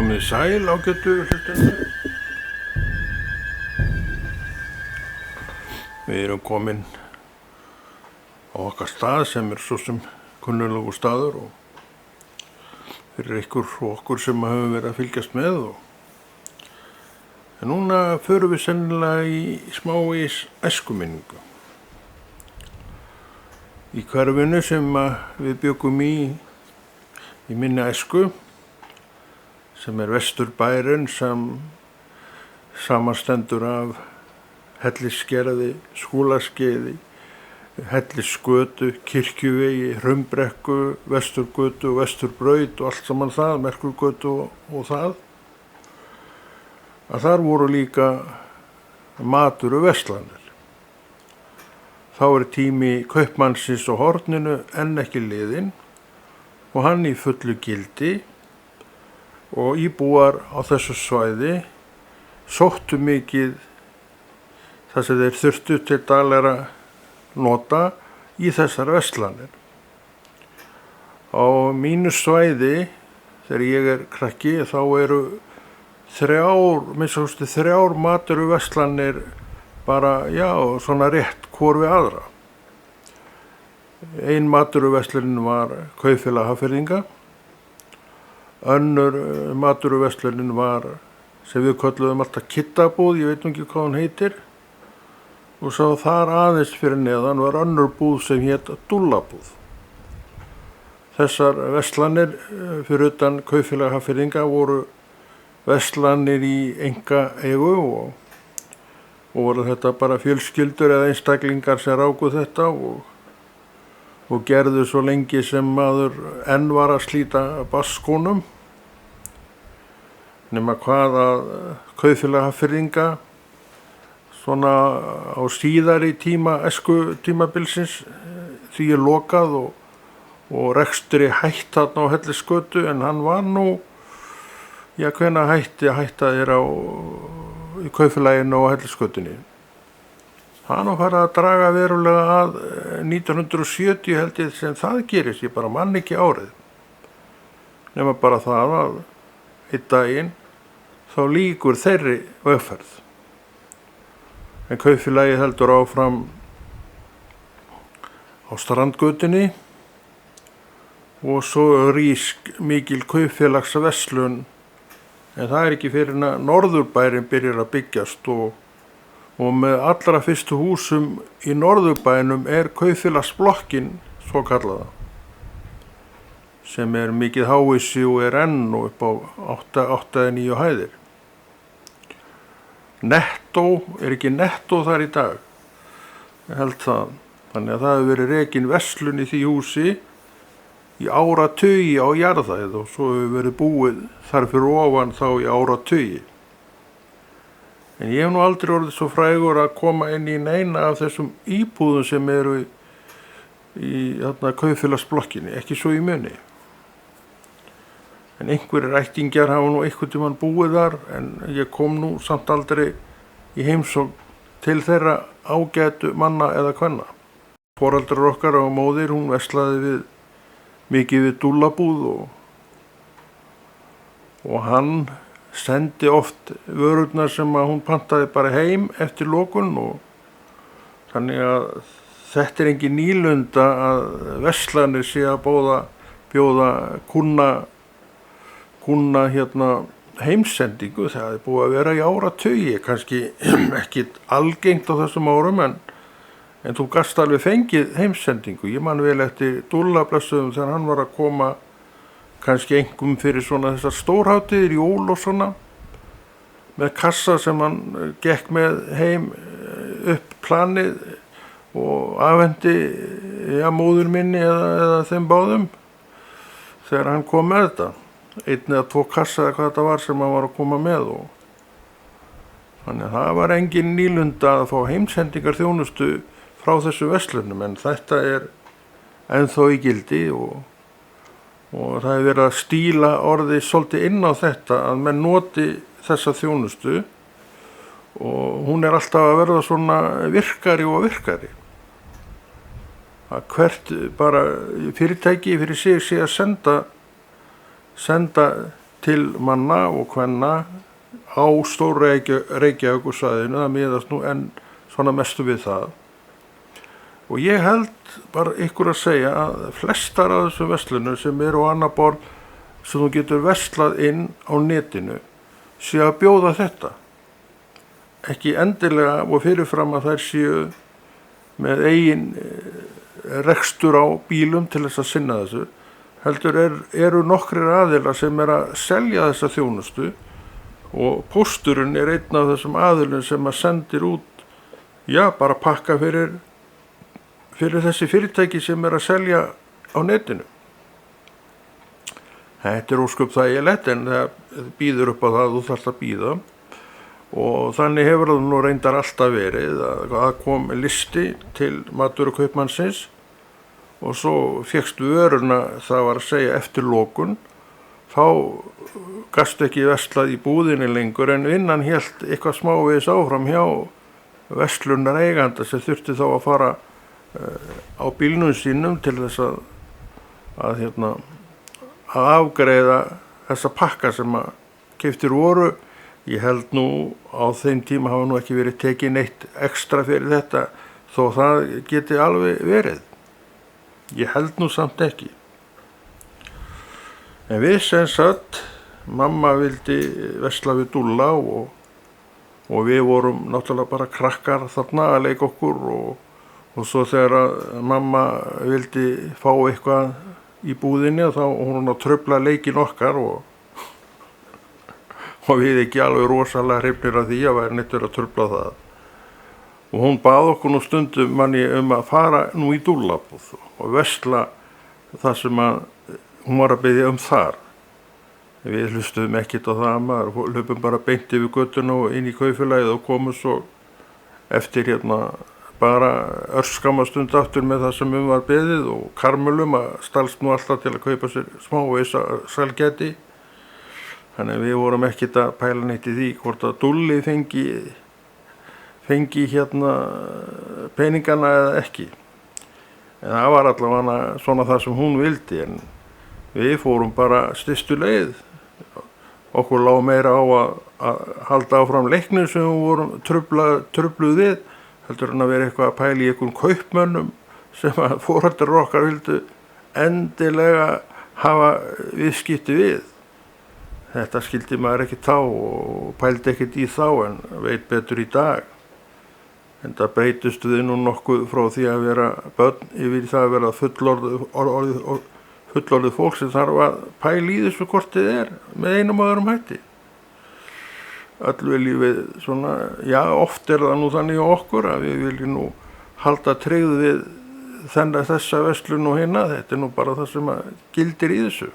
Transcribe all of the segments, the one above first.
Komið þið sæl ágætu hlustendur. Við erum komin á okkar stað sem svo sem kunnulegur staður og fyrir ykkur og okkur sem höfum verið að fylgjast með. En núna förum við sennilega í smávegis æskuminningu. Í hverfinu sem við bjöggum í minni æsku, sem Vesturbærinn sem samanstendur af Hellisgerði, Skúlaskeiði, Hellisgötu, Kirkjuvegi, Hrumbrekku, Vesturgötu og Vesturbraut og allt saman það, Merkurgötu og það. Að þar voru líka matvöruverslanir. Þá tími kaupmannsins á horninu enn ekki liðinn og hann í fullu gildi. Og íbúar á þessu svæði sóttu mikið það sem þeir þurftu til daglegra nota í þessar verslanir. Á mínu svæði, þegar ég krakki, þá eru þrjár matvöruverslanir bara, svona rétt hvor við aðra. Ein matvöruverslunin var Kaupfélag Hafnfirðinga. Önnur matvöruverslunin var, sem við kölluðum alltaf Kittabúð, ég veit ekki hvað hún heitir. Og svo þar aðeins fyrir neðan var önnur búð sem hét Dúllabúð. Þessar verslanir fyrir utan Kaupfélag Hafnfirðinga voru verslanir í einkaeigu og voru þetta bara fjölskyldur eða einstaklingar sem ráku þetta og gerðu svo lengi sem maður enn var að slíta basskónum. Nema hvað að Kaupfélag Hafnfirðinga svona á síðari tíma æskutímabilsins því lokað og rekstri hætt þarna á Hellisgötu en hann var nú, hvenær hætta í Kaupfélaginu á Hellisgötunni. Það farið að draga verulega að 1970 held ég sem það gerist, ég bara man ekki árið. Nema bara það að einn daginn þá lýkur þeirri vegferð. En Kaupfélagið heldur áfram á Strandgötunni og svo rís mikil kaupfélagsverslun en það ekki fyrir en Norðurbærinn byrjar að byggjast og með allra fyrstu húsum í Norðurbænum Kaupfélagsblokkin svo kallaða sem mikið háhýsi og enn og upp á 8 eða 9 hæðir. Nettó, ekki Nettó þar í dag? Ég held það. Þannig að það hefur verið rekin verslun í því húsi í áratugi á jarðhæð og svo hefur verið búið þar fyrir ofan þá í áratugi. En ég hef nú aldrei orðið svo frægur að koma inn í neina af þessum íbúðum sem eru í Kaupfélagsblokkinni, ekki svo í muni. En einhverjir ættingjar hafa nú einhvern tímann búið þar en ég kom nú samt aldrei í heimsókn til þeirra ágætu manna eða kvenna. Foreldrar okkar og móðir, hún verslaði mikið við Dúllabúð og hann sendi oft vörurnar sem að hún pantaði bara heim eftir lokun og þannig að þetta engin nýlunda að verslanir sé að bjóða kúnna heimsendingu. Það búið að vera í áratugi, kannski ekki algengt á þessum árum en þú gast alveg fengið heimsendingu. Ég man vel eftir Dúllablessuðum þegar hann var að koma kannski einkum fyrir svona þessar stórhátíðir, jól og svona með kassa sem hann gekk með heim upp planið og afhendi móður minni eða þeim báðum þegar hann kom með þetta. 1 eða 2 kassa eða hvað þetta var sem hann var að koma með þannig að það var engin nýlunda að fá heimsendingar þjónustu frá þessu verslunum en þetta ennþá í gildi og það hefur verið að stíla orðið svolítið inn á þetta að menn noti þessa þjónustu og hún alltaf að verða svona virkari og virkari. Að hvert bara fyrirtæki fyrir sig sé að senda til manna og kvenna á stór Reykjavíkursvæðinu, það miðast nú enn svona mestu við það. Og ég held bara ykkur að segja að flestar af þessum verslunum sem eru á annað borð sem þú getur verslað inn á netinu séu að bjóða þetta. Ekki endilega og fyrirfram að þær séu með eigin rekstur á bílum til þess að sinna þessu. Heldur eru nokkrir aðilar sem að selja þessa þjónustu og pósturinn einn af þessum aðilum sem að sendir út, bara pakka fyrir þessi fyrirtæki sem að selja á netinu. Þetta ósköp þægilegt en það býður upp á það þú þarft að bíða og þannig hefur það nú reyndar alltaf verið að kom listi til matvörukaupmannsins og svo fékkstu vöruna, það var að segja eftir lokun, þá gastu ekki verslað í búðinni lengur en vinnan hélt eitthvað smávegis áfram hjá verslunareiganda sem þurfti þá að fara á bílnum sínum til þess að afgreiða þessa pakka sem að keyptir voru. Ég held nú á þeim tíma hafa nú ekki verið tekið neitt ekstra fyrir þetta þó það geti alveg verið. Ég held nú samt ekki. En við sem sagt, mamma vildi versla við Dúlla og við vorum náttúrulega bara krakkar þarna að leika okkur og svo þegar mamma vildi fá eitthvað í búðinni þá hún að trufla leikinn okkar og við ekki alveg rosalega hrifnir af því að væri nettur að trufla það. Og hún bað okkur nú stundum manni að fara nú í Dúllabúð og versla það sem að hún var að biðja þar. Við hlustuðum ekkert á það, maður hlupum bara beint yfir götuna og inn í kaupfélagið og komum svo eftir bara örskamma stund aftur með það sem var beðið og karmölum að stalst nú alltaf til að kaupa sér smávegis sælgæti. Þannig að við vorum ekkert að pæla neitt í því hvort að Dúlli fengi peningana eða ekki. En það var allavega svona það sem hún vildi en við fórum bara stystu leið. Okkur lá meira á að halda áfram leiknum sem við vorum trufluð við. Heldur en að vera eitthvað að pæla í einhverjum kaupmönnum sem að foreldrar okkar vildu endilega hafa viðskipti við. Þetta skildi maður ekki þá og pældi ekkert í þá en veit betur í dag. En það breytust við nú nokkuð frá því að vera börn yfir það að vera fullorðið fólk sem þarf að pæla í þessu hvort þið með einum og öðrum hætti. Öll viljum við svona, oft það nú þannig á okkur að við viljum nú halda tryggð við þessa verslun og hina, þetta nú bara það sem að gildir í þessu.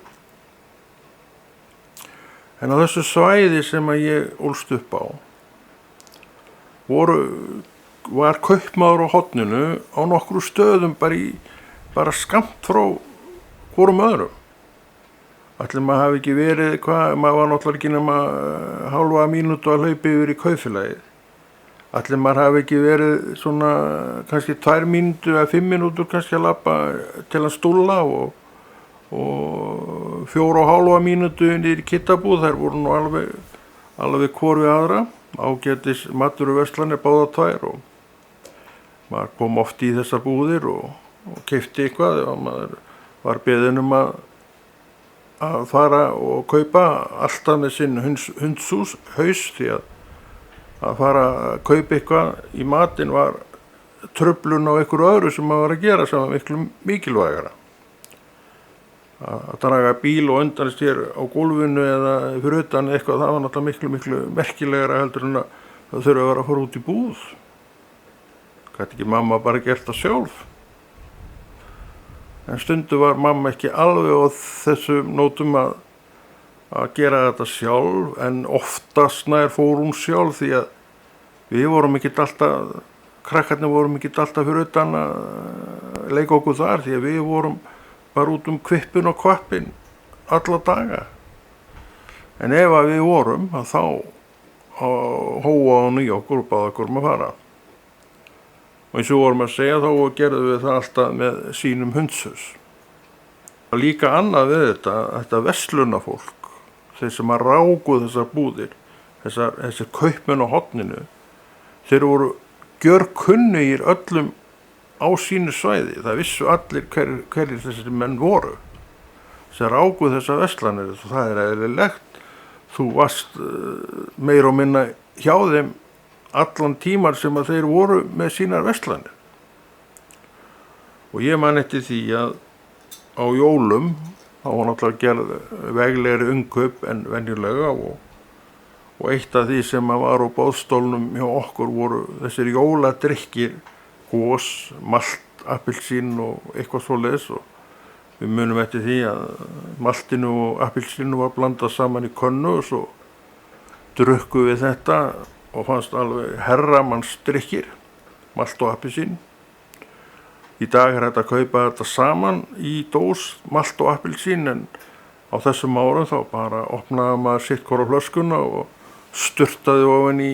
En á þessu svæði sem að ég ólst upp á var kaupmaður á horninu á nokkru stöðum bara skammt frá hvorum öðrum. Ætli maður hafi ekki verið maður var náttúrulega ekki nema hálfa mínútu að hlaupa yfir í kaupfélagið. Ætli maður hafi ekki verið svona kannski 2 mínútur eða 5 mínútur kannski að labba til að stúlla og 4,5 mínútu niður í Kittabúð, þær voru nú alveg hvor við aðra, ágætis matvöruverslanir báðar tvær og maður kom oft í þessar búðir og keypti eitthvað og maður var beðinn að fara og kaupa alltaf með sinn hundshaus því að fara að kaupa eitthvað í matinn var truflun á einhverju öðru sem maður var að gera sem var miklu mikilvægara. Að draga bíl og undan sér á gólfinu eða fyrir utan eitthvað, það var náttúrulega miklu merkilegra heldur en að það þurfa að vera að fara út í búð. Gæti ekki mamma bara gert það sjálf? En stundu var mamma ekki alveg á þessum nótum að gera þetta sjálf, en oftast nær fór hún sjálf því að við vorum ekki alltaf, krakkarnir vorum ekki alltaf fyrir utan að leika okkur þar því að við vorum bara út kvippin og kvappin alla daga. En ef að við vorum að þá hóa hún í okkur og báði okkur að fara. Og eins og vorum að segja þá gerðum við það alltaf með sínum hundshaus. Líka annað við þetta verslunafólk þeir sem að ráku þessar búðir, þessir kaupmenn á horninu, þeir voru gjörkunnugir öllum á sínu svæði. Það vissu allir hverjir þessir menn voru sem ráku þessar verslanir. Það eðlilegt. Þú varst meira og minna hjá þeim allan tíman sem að þeir voru með sínar verslanir. Og ég man eftir því að á jólum þá var náttúrulega gerð veglegri innkaup en venjulega og eitt af því sem var á boðstólnum hjá okkur voru þessir jóladrykkir, gos, malt, appelsín og eitthvað svoleiðis, og við munum eftir því að maltinu og appelsínu var blandað saman í könnu og svo drukku við þetta og fannst alveg herramannsdrykkir, malt og appelsín. Í dag hægt að kaupa þetta saman í dós, malt og appelsín, en á þessum árum þá bara opnaði maður sitt hvora flöskuna og sturtaði ofan í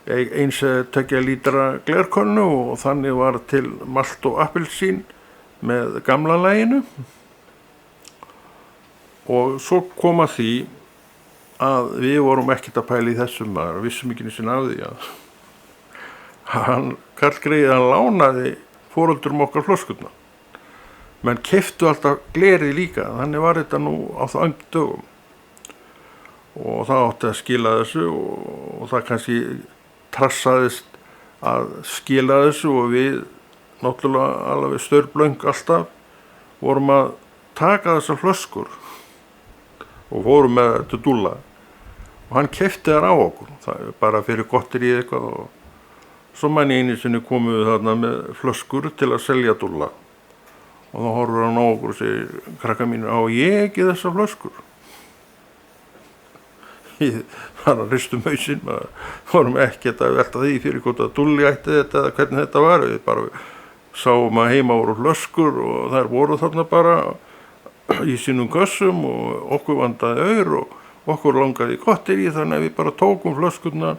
1-2 lítra glerkönnu og þannig var til malt og appelsín með gamla laginu. Og svo kom að því að við vorum ekkert að pæla í þessum, maður vissum ekki sinna af því að hann Karl Greiði, hann lánaði foreldurum okkar flöskurnar, menn keyptu alltaf glerið líka, þannig var þetta nú á það dögum og það átti að skila þessu og það kannski trassaðist að skila þessu og við náttúrulega alveg störblöng alltaf vorum að taka þessar flöskur og fórum með til Dúlla og hann keypti þær á okkur, það bara fyrir gottir í eitthvað, og svo man einu sinni komum við þarna með flöskur til að selja Dúlla og þá horfur hann á okkur og segir, krakka mínir, á ég ekki þessar flöskur? Ég var að hristum hausinn, maður vorum ekkert að velta því fyrir hvort að Dúlli ætti þetta eða hvernig þetta var, við bara sáum að heima voru flöskur og þær voru þarna bara í sínum gössum og okkur vandaði aur og okkur langaði gottir í, þannig að við bara tókum flöskurnar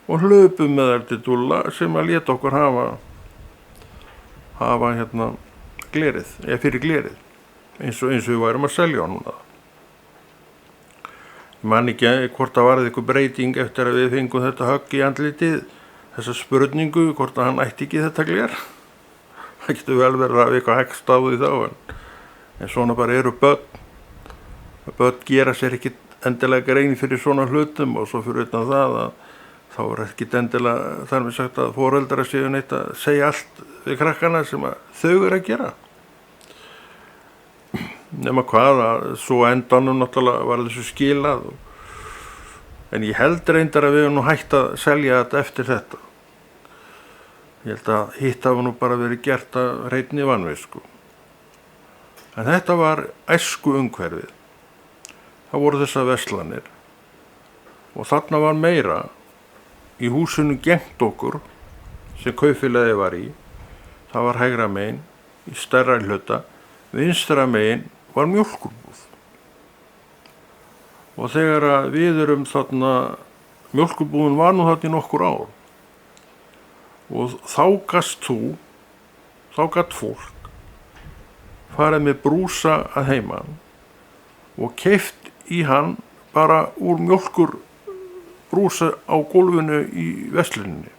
og hlupum með þær til Dúlla sem að leta okkur hafa hérna glerið, eða fyrir glerið, eins og við værum að selja honum það. Ég man ekki hvort það varði eitthvað breyting eftir að við fengum þetta högg í andlitið, þessa spurningu hvort að hann ætti ekki þetta gler. Það getur vel verið að eitthvað hægst á því þá, en svona bara eru börn. Börn gera sér ekki endilega grein fyrir svona hlutum og svo fyrir utan það að þá er ekki endilega þar með sagt að foreldrar séu neitt að segja allt við krakkana sem að þau eru að gera. Nema hvað að svo endanum náttúrulega var þessu skilað en ég held reyndar að við erum nú hægt að selja þetta eftir þetta. Ég held að hitt hafa nú bara verið gert að hreinni vanvisku. En þetta var æsku umhverfið. Það voru þessar verslanir og þarna var meira í húsinu gegnt okkur sem kaupfélagið var í. Það var hægra megin í stærra hluta, vinstra megin var mjólkurbúð og þegar að við erum þarna, mjólkurbúðin var nú þarna í nokkur ár og þá gat fólk farið með brúsa að heiman og keypt í hann bara úr mjólkurbrúsa á gólfinu í versluninni.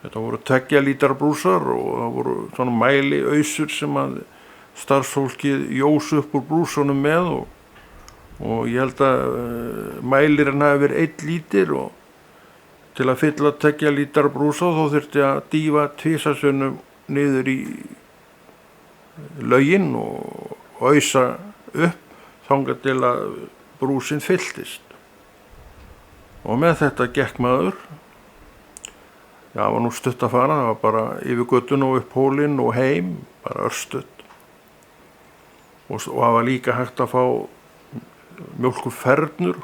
Þetta voru 2 lítra brúsar og það voru svona mæliausur sem að starfsfólkið jós upp úr brúsunum með og ég held að mælirinn hafi verið 1 lítir og til að fylla 2 lítra brúsa þá þurfti að dýfa 2 sinnum niður í laugin og ausa upp þangað til að brúsin fylltist. Og með þetta gekk maður, það var nú stutt að fara, það var bara yfir göttuna og upp hólinn og heim, bara örstutt. Og það var líka hægt að fá mjólkurfernur,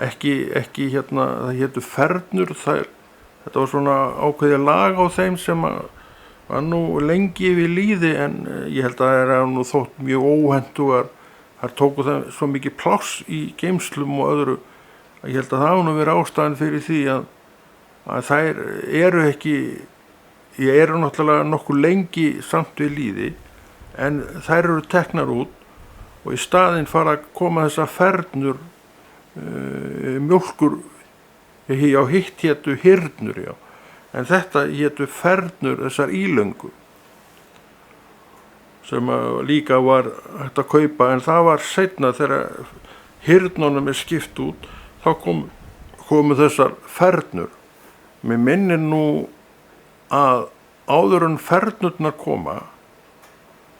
ekki hérna, það hétu fernur, þetta var svona ákveðið lag á þeim sem var nú lengi við líði en ég held að það er nú þótt mjög óhentugar, þar tóku það svo mikið pláss í geymslum og öðru að ég held að það hafi nú verið ástæðan fyrir því að þær eru náttúrulega nokkuð lengi samt við líði en þær eru teknar út og í staðinn fara að koma þessar fernur mjólkur, já hitt hétu hyrnur, já, en þetta hétu fernur, þessar ílöngu sem líka var hægt að kaupa, en það var seinna þegar hyrnunum skipt út, þá komu þessar fernur. Mér minnir nú að áður en fernurnar koma,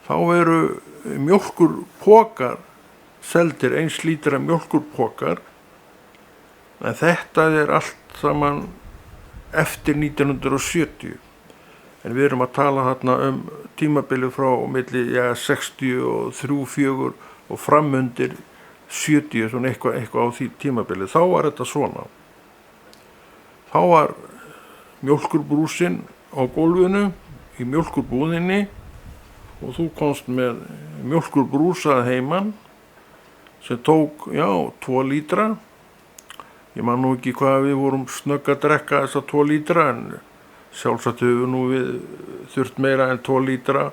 þá eru mjólkurpokar seldir, 1 lítra mjólkurpokar, en þetta allt saman eftir 1970. En við erum að tala þarna tímabilið frá milli 63, 4 og framundir 70, svona eitthvað á því tímabilið. Þá var þetta svona. Þá var mjólkurbrúsinn á gólfinu í mjólkurbúðinni og þú komst með mjólkurbrúsa heiman sem tók, 2 lítra. Ég man nú ekki hvað við vorum snögg að drekka þessa 2 lítra, en sjálfsagt höfum nú við þurft meira en 2 lítra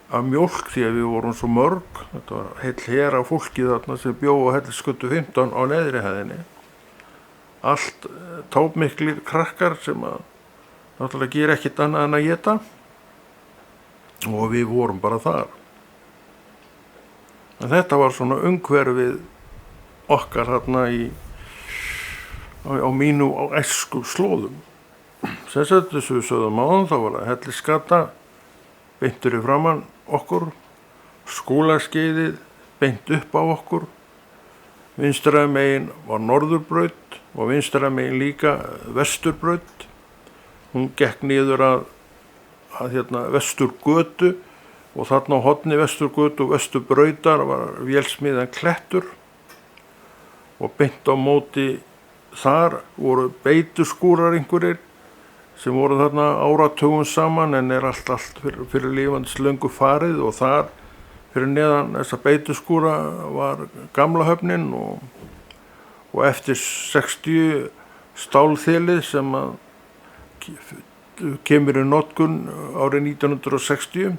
af mjólk því að við vorum svo mörg. Þetta var heill her af fólki þarna sem bjó á Hellisgötu 15 á neðri hæðinni. Allt tápmiklir krakkar sem náttúrulega gera ekkert annað en að éta, og við vorum bara þar. En þetta var svona umhverfið okkar þarna á mínu æsku slóðum. Sem sagt, þessu við sögðum áðan, þá var það Hellisgata beint fyrir framan okkur, Skúlaskeiðið beint upp á okkur, vinstra megin var Norðurbraut og vinstra megin líka Vesturbraut. Hún gekk niður að Vesturgötu, og þarna á horni Vesturgötu og Vesturbrautar var vélsmiðjan Klettur, og beint á móti þar voru beituskúrar einhverjir sem voru þarna áratugum saman, en allt fyrir lifandis löngu farið, og þar fyrir neðan þessa beituskúra var gamla höfnin og eftir 60 stálþilið sem kemur í notkun árið 1960.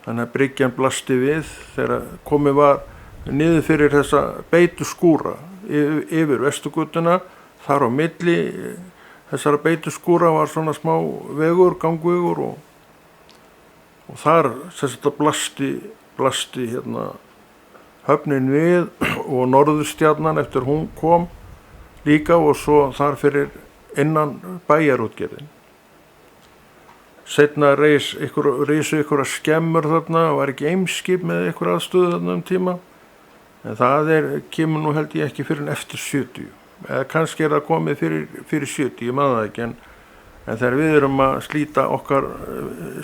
Þannig að bryggjan blasti við þegar komið var niður fyrir þessa beituskúra yfir Vesturgötuna. Þar á milli þessara beituskúra var svona smá vegur, gangvegur, og þar blasti höfnin við, og Norðurstjarnan eftir hún kom líka, og svo þar fyrir innan bæjarútgerðin. Seinna risu einhverja skemmur þarna, var ekki Eimskip með einhverja aðstöðu þarna tíma, en það kemur nú held ég ekki fyrir en eftir 70. Eða kannski það komið fyrir 70, ég man það ekki, en þegar við erum að slíta okkar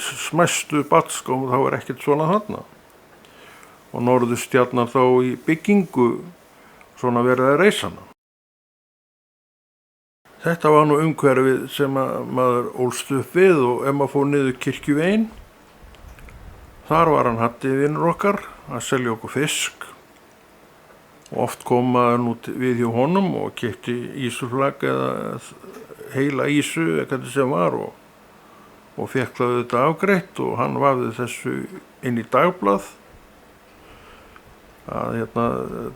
smæstu badskóm, þá ekkert svona þarna. Og Norðurstjarnan þá í byggingu svona verið að reisa hana. Þetta var nú umhverfið sem maður ólst upp við, og ef maður fór niður Kirkjuveginn, þar var hann Hatti vinur okkar að selja okkur fisk. Og oft kom maður nú við hjá honum og keypti ísuflak eða heila ísu, eitthvað sem var, og fékk það þetta afgreitt, og hann vafði þessu inn í dagblað.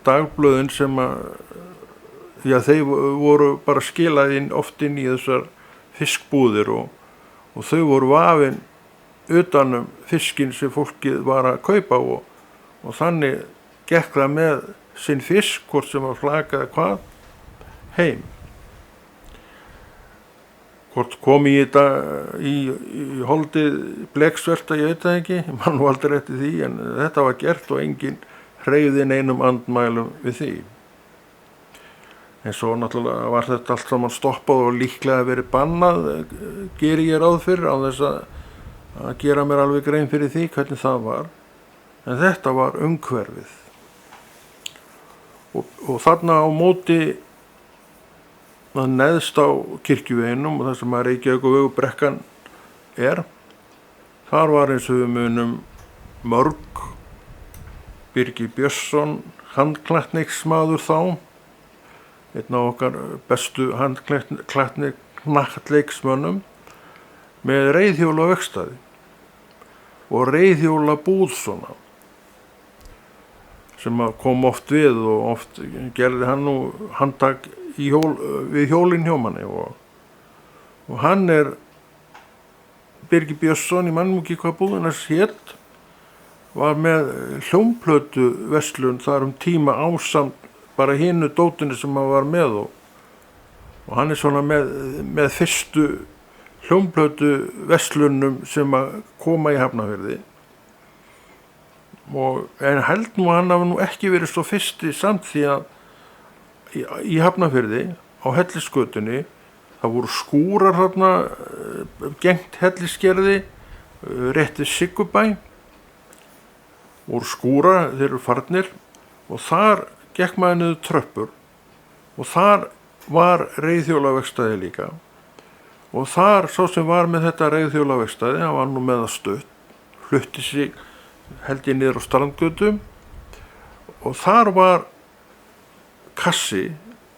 Dagblöðin sem þeir voru bara skilað oft inn í þessar fiskbúðir, og þau voru vafin utan fiskinn sem fólkið var að kaupa, og þannig gekk það með sinn fisk, hvort sem var flak eða hvað, heim. Hvort kom í þetta í holdið bleksverta, ég veit það ekki, man nú aldrei eftir því, en þetta var gert og enginn hreyfði neinum andmælum við því. En svo náttúrulega var þetta allt saman stoppað og líklega verið bannað, geri ég ráð fyrir, á þess að gera mér alveg grein fyrir því hvernig það var. En þetta var umhverfið. Og þarna á móti neðst á Kirkjuveginum, og það sem að Reykjavíkurvegur brekkan þar var eins og við munum mörg. Birgir Björnsson, handklætningsmaður þá, einn af okkar bestu handklætningsleiksmönnum, með reiðhjólaverkstæði og reiðhjólabúð svona. sem að kom oft við og oft gerði hann nú handtak við hjólinn hjá manni og hann Birgir Björnsson, ég man nú ekki hvað búðin hét, var með hljómplötu verslun þar tíma ásamt bara hinu dótinu sem hann var með og hann svona með fyrstu hljómplötu verslunum sem að koma í Hafnarfirði en held nú hann hafi nú ekki verið svo fyrsti samt því að í Hafnarfirði á Hellisgötunni það voru skúrar þarna gengt Hellisgerði rétt við Siggubæ voru skúrar, þeir eru farnir og þar gekk maður niður tröppur og þar var reiðhjólaverkstæði líka og þar sá sem var með þetta reiðhjólaverkstæði, hann var nú með að stutt flutti sig held ég niður á Strandgötu og þar var kassi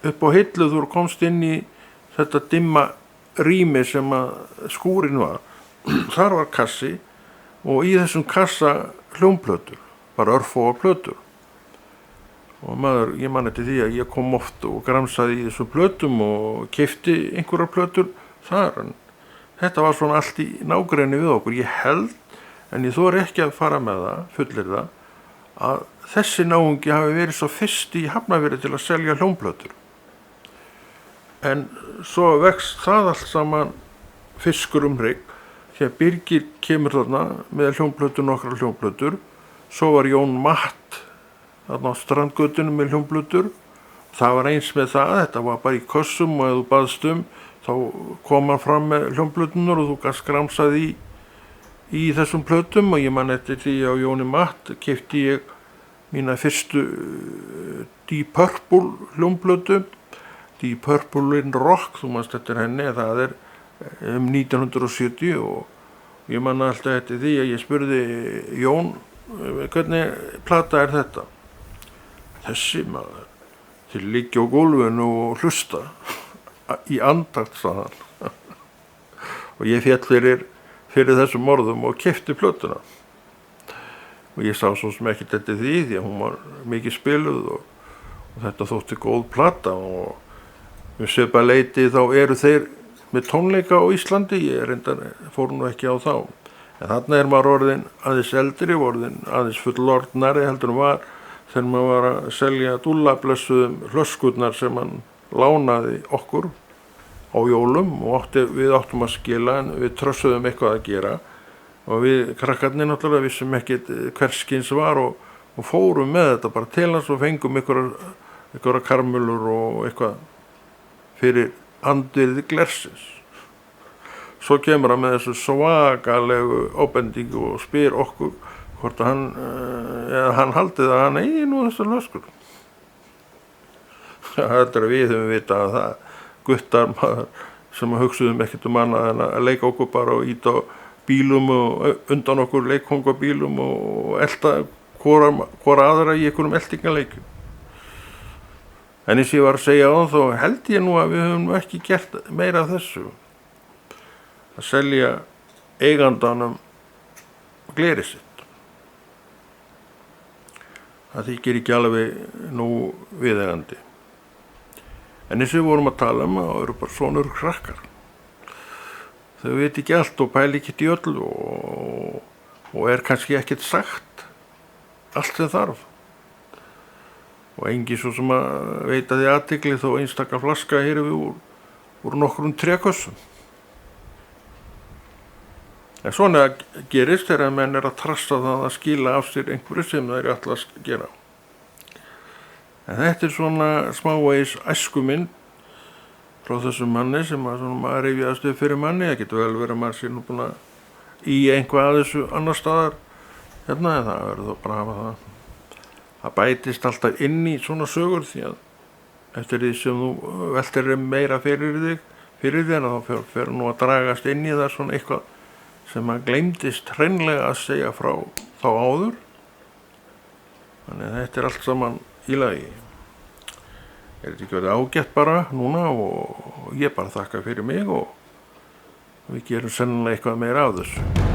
upp á hillu þú komst inn í þetta dimma rými sem að skúrin var þar var kassi og í þessum kassa hljómplötur bara örfáar plötur og ég man eftir því að ég kom oft og gramsaði í þessum plötum og keypti einhverjar plötur þar en þetta var svona allt í nágrenni við okkur ég held en ég þori ekki að fara með það fullir það að þessi náungi hafi verið svo fyrst í Hafnarfirði til að selja hljómplötur en svo vex það allt saman fiskur hrygg þegar Birgir kemur þarna með hljómplötur nokkrar hljómplötur svo var Jón Matt þarna á Strandgötunni með hljómplötur það var eins með það þetta var bara í kössum og ef þú baðst þá kom hann fram með hljómplötunar og þú gast gramsaði í þessum plötum og ég man eftir því á Jóni Matt keypti ég mína fyrstu Deep Purple hljómplötu Deep Purple in Rock, þú manst eftir henni, það 1970 og ég man alltaf eftir því að ég spurði Jón, hvernig plata þetta? Þessi maður, þeir liggja á gólfinu og hlusta í andakt, sagði hann. Og ég féll fyrir þessum orðum og keypti plötuna. Og ég sá svo sem ekkert eftir því að hún var mikið spiluð og þetta þótti góð plata og við svipað leyti þá eru þeir með tónleika á Íslandi, ég reyndar fór nú ekki á þá. En þarna maður orðinn aðeins eldri, orðinn aðeins fullorðnari heldur var þegar maður var að selja dúllablessuðum hlöskurnar sem hann lánaði okkur á jólum og við áttum að skila en við trössuðum eitthvað að gera og við krakkarnir náttúrulega vissum ekkert hvers kyns var og fórum með þetta bara til hans og fengum einhverjar karmölur og eitthvað fyrir andvirði glersins. Svo kemur hann með þessu svakalegu ábendingu og spyr okkur hvort hann haldið að hann eigi nú þessar löskur. Þetta við höfum vitað að það guttar maður sem hugsuðum ekkert annað en að leika okkur bara og íta á bílum og undan okkur leikhongabílum og elta hvora aðra í einhverjum eltingaleikjum. En eins og ég var að segja á þá held ég nú að við höfum ekki gert meira af þessu. Að selja eigandanum glerið sitt. Það þykir ekki alveg nú viðeigandi. En eins og við vorum að tala það eru bara sonur krakkar. Þau veit ekki allt og pæli ekkert í öllu og kannski ekkert sagt allt sem þarf. Og engi svo sem að veita því athygli þó einstaka flaska við úr nokkrum trékössum. En svona gerist þegar menn að trassa það að skila af sér einhverju sem þeir ætla að gera. En þetta svona smávegis æskumynd frá þessum manni sem maður rifjaðist upp fyrir manni. Það getur vel verið að maður sé nú búin að í einhvað að þessu annar staðar en það verður þó bara að hafa það. Það bætist alltaf inn í svona sögur því að eftir því sem þú veltir meira fyrir þér þá fer nú að dragast inn í það svona eitthvað sem að gleymdist hreinlega að segja frá þá áður. Þannig að þetta allt saman í lagi. Þetta ekki verið ágætt bara núna og ég bara þakka fyrir mig og við gerum sennilega eitthvað meira af þessu.